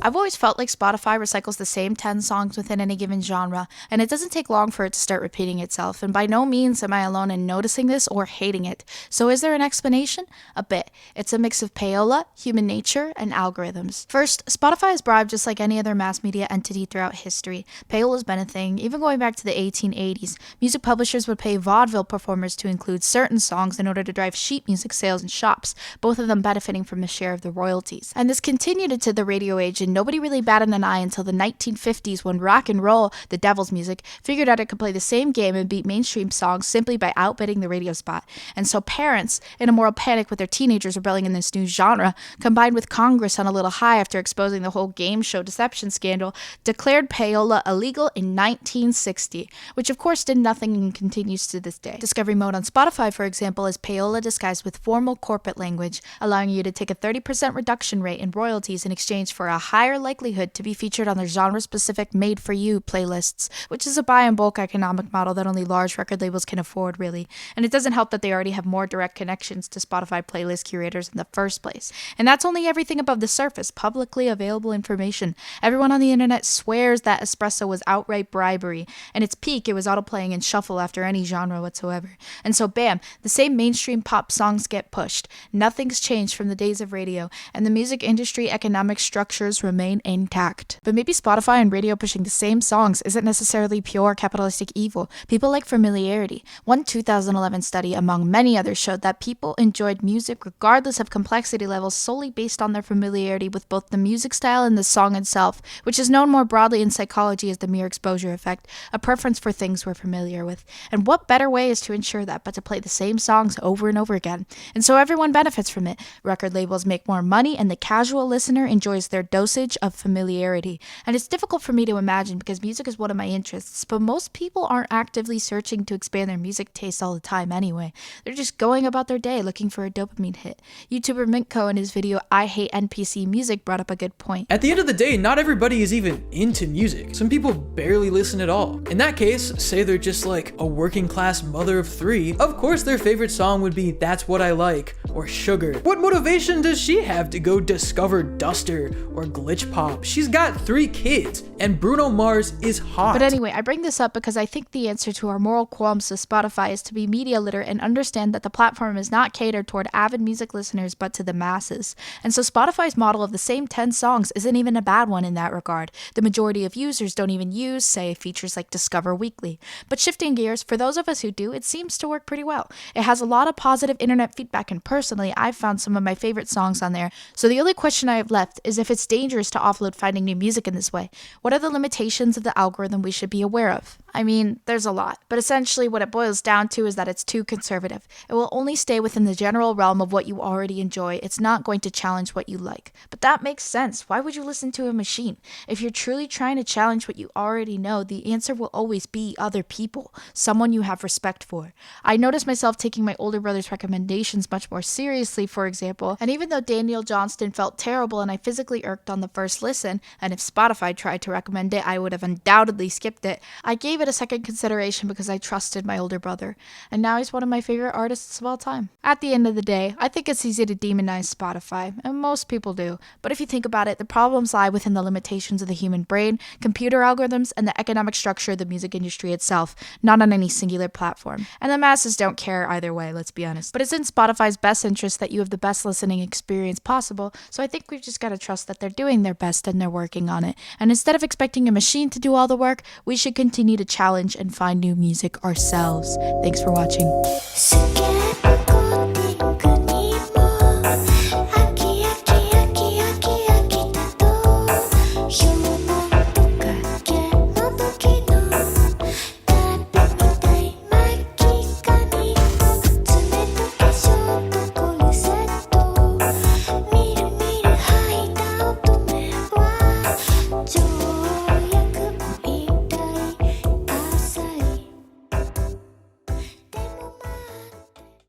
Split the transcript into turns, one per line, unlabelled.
I've always felt like Spotify recycles the same 10 songs within any given genre, and it doesn't take long for it to start repeating itself, and by no means am I alone in noticing this or hating it. So is there an explanation? A bit. It's a mix of payola, human nature, and algorithms. First, Spotify is bribed just like any other mass media entity throughout history. Payola's been a thing, even going back to the 1880s. Music publishers would pay vaudeville performers to include certain songs in order to drive sheet music sales in shops, both of them benefiting from a share of the royalties. And this continued into the radio age, and nobody really batted an eye until the 1950s when rock and roll, the devil's music, figured out it could play the same game and beat mainstream songs simply by outbidding the radio spot. And so parents, in a moral panic with their teenagers rebelling in this new genre, combined with Congress on a little high after exposing the whole game show deception scandal, declared payola illegal in 1960, which of course did nothing and continues to this day. Discovery mode on Spotify, for example, is payola disguised with formal corporate language, allowing you to take a 30% reduction rate in royalties in exchange for a higher likelihood to be featured on their genre-specific made-for-you playlists, which is a buy-in-bulk economic model that only large record labels can afford, really. And it doesn't help that they already have more direct connections to Spotify playlist curators in the first place. And that's only everything above the surface, publicly available information. Everyone on the internet swears that Espresso was outright bribery. In its peak, it was autoplaying in shuffle after any genre whatsoever. And so bam, the same mainstream pop songs get pushed. Nothing's changed from the days of radio, and the music industry economic structures remain intact. But maybe Spotify and radio pushing the same songs isn't necessarily pure capitalistic evil. People like familiarity. One 2011 study, among many others, showed that people enjoyed music regardless of complexity levels solely based on their familiarity with both the music style and the song itself, which is known more broadly in psychology as the mere exposure effect, a preference for things we're familiar with. And what better way is to ensure that but to play the same songs over and over again? And so everyone benefits from it. Record labels make more money, and the casual listener enjoys their dosage of familiarity. And it's difficult for me to imagine because music is one of my interests, but most people aren't actively searching to expand their music taste all the time anyway. They're just going about their day looking for a dopamine hit. YouTuber Mintco in his video I Hate NPC Music brought up a good point.
At the end of the day, not everybody is even into music. Some people barely listen at all. In that case, say they're just like a working class mother of three, of course their favorite song would be That's What I Like or Sugar. What motivation does she have to go discover Duster or Glitch Pop? She's got 3 kids, and Bruno Mars is hot.
But anyway, I bring this up because I think the answer to our moral qualms with Spotify is to be media literate and understand that the platform is not catered toward avid music listeners but to the masses. And so Spotify's model of the same 10 songs isn't even a bad one in that regard. The majority of users don't even use, say, features like Discover Weekly. But shifting gears, for those of us who do, it seems to work pretty well. It has a lot of positive internet feedback, and personally, I've found some of my favorite songs on there. So the only question I have left is if it's dangerous to offload finding new music in this way. What are the limitations of the algorithm we should be aware of? I mean, there's a lot, but essentially what it boils down to is that it's too conservative. It will only stay within the general realm of what you already enjoy. It's not going to challenge what you like. But that makes sense. Why would you listen to a machine? If you're truly trying to challenge what you already know, the answer will always be other people, someone you have respect for. I noticed myself taking my older brother's recommendations much more seriously, for example, and even though Daniel Johnston felt terrible and I physically irked on the first listen, and if Spotify tried to recommend it, I would have undoubtedly skipped it, I gave it a second consideration because I trusted my older brother, and now he's one of my favorite artists of all time. At the end of the day, I think it's easy to demonize Spotify, and most people do, but if you think about it, the problems lie within the limitations of the human brain, computer algorithms, and the economic structure of the music industry itself, not on any singular platform. And the masses don't care either way, let's be honest. But it's in Spotify's best interest that you have the best listening experience possible, so I think we've just got to trust that they're doing their best and they're working on it. And instead of expecting a machine to do all the work, we should continue to challenge and find new music ourselves. Thanks for watching.